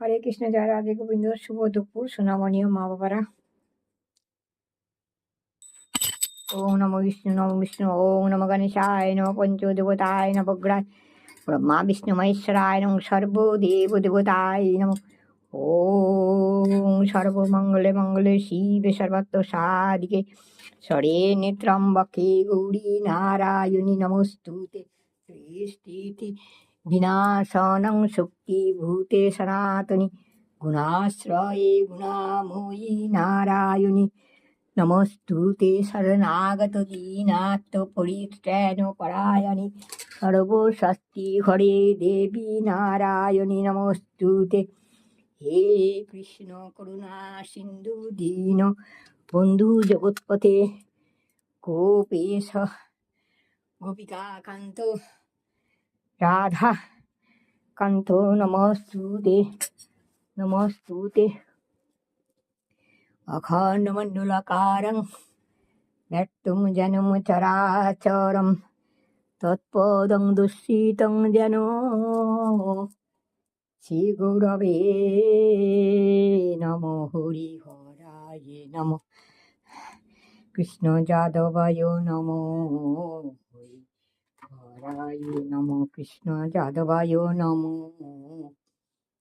হরে কৃষ্ণ, জয় রাধে গোবিন্দ। শুভ দুপুর সোনামণি ও মা বাবারা। ওম নমো বিষ্ণু ওম নমো গণেশায় নমো পঞ্চদেবতায় নবগ্রায় ব্রহ্মা বিষ্ণু মহেশ্বরায় নমো সর্বদেব দেবতায় নমো। ওম সর্বমঙ্গলে মঙ্গলে শিবে সর্বাত্ম সাধিকে স্বরে নেত্রম্বকে গৌরী নারায়ণী নমস্তুতে। সৃষ্টিতি বিনাশনং শক্তিভূতে সনাতনী গুণাশ্রয়ে গুণাময়ী নারায়ণী নমস্তুতে। শরণাগত দীনাত্ম পরিত্রাণ পরায়ণী সর্বশক্তি ঘরে দেবী নারায়ণী নমস্তুতে। হে কৃষ্ণ করুণা সিন্ধু দীন বন্ধু জগৎপতে গোপেশ গোপিকা কান্ত রাধা কান্ত নমস্তুতে নমস্তুতে। অখণ্ডমণ্ডলাকারং ব্যক্তং জনম চরাচরম তৎপদং দুঃসিতং যেন শ্রী গৌরবে নমো। হরি হরায় নমো কৃষ্ণ যাদবায় নমো। হরি হরায় নমো কৃষ্ণ যাদবায় নমো।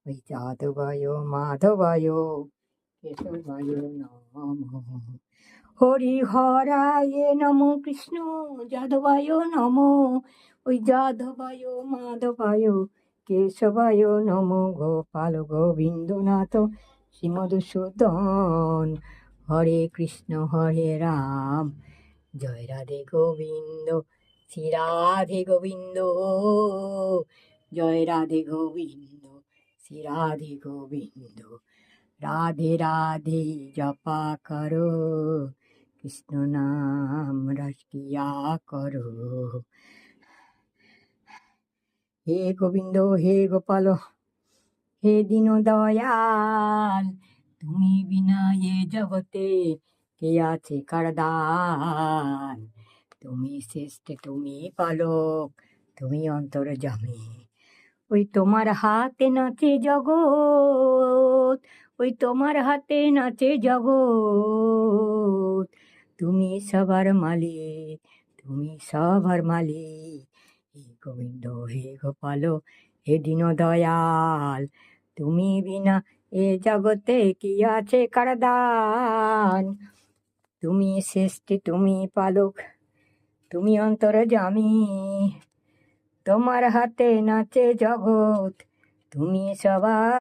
ওই যাদবায় মাধবায় কেশবায় নমঃ। হরি হরায় নমো কৃষ্ণ যাদবায় নমো। ওই যাদবায় মাধবায় কেশবায় নমো। গোপাল গোবিন্দনাথ শ্রীমধুসূদন হরে কৃষ্ণ হরে রাম জয় রাধে গোবিন্দ শ্রী রাধে গোবিন্দ জয় রাধে গোবিন্দ শ্রী রাধে গোবিন্দ। রাধে রাধে জপা করো কৃষ্ণ নাম রস কিয়া করো। হে গোবিন্দ হে গোপাল হে দীন দয়াল তুমি বিনা এ জগতে কে আছে কারদান। তুমি শ্রেষ্ঠ তুমি পালক তুমি অন্তর্যামী। ওই তোমার হাতে নাচে জগৎ ওই তোমার হাতে নাচে জগৎ। তুমি সবার মালিক তুমি সবার মালিক। হে গোবিন্দ হে গোপাল হে দীন দয়াল তুমি বিনা এ জগতে কি আছে কারদান। তুমি শ্রেষ্ঠ তুমি পালক তুমি অন্তর্যামী। তোমার হাতে নাচে জগৎ তুমি সবার